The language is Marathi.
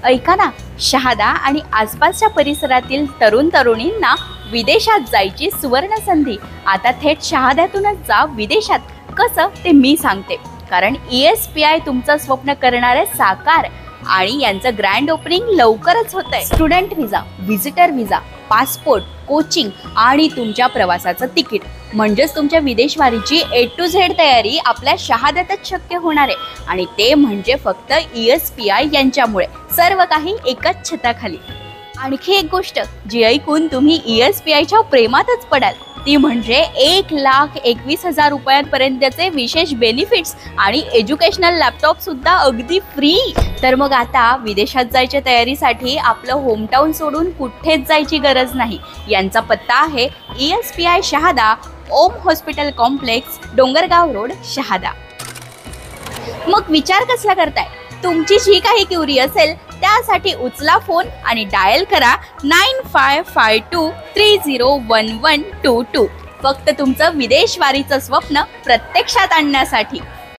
ऐका ना, शहादा आणि आसपासच्या परिसरातील तरुण तरुणींना विदेशात जायची सुवर्ण संधी. आता थेट शहाद्यातूनच जा विदेशात. कसं ते मी सांगते. कारण ESPI तुमचं स्वप्न करणारे साकार आणि यांचं ग्रँड ओपनिंग लवकरच होत आहे. Student visa, visitor visa, passport, coaching आणि तुमच्या प्रवासाचं तिकीट म्हणजेच तुमच्या विदेशवारीची A to Z तयारी आपल्या शहाद्यातच शक्य होणार आहे. आणि ते म्हणजे फक्त ESPI यांच्यामुळे. सर्व काही एकाच छताखाली. आणखी एक गोष्ट जी ऐकून तुम्ही ESPIच्या प्रेमातच पडाल ती म्हणजे 1,21,000 रुपयांपर्यंतचे विशेष बेनिफिट्स आणि एज्युकेशनल लॅपटॉप सुद्धा अगदी फ्री. तर मग आता विदेशात जायच्या तयारीसाठी आपलं होमटाऊन सोडून कुठेच जायची गरज नाही. यांचा पत्ता आहे ESPI Shahada, Om hospital complex, Dongargaon road, Shahada. मग विचार कसला करताय? तुमची जी काही क्युरी असेल त्यासाठी उचला फोन आणि डायल करा 9552301122. फक्त तुमचं विदेशवारीचं स्वप्न प्रत्यक्षात आणण्यासाठी.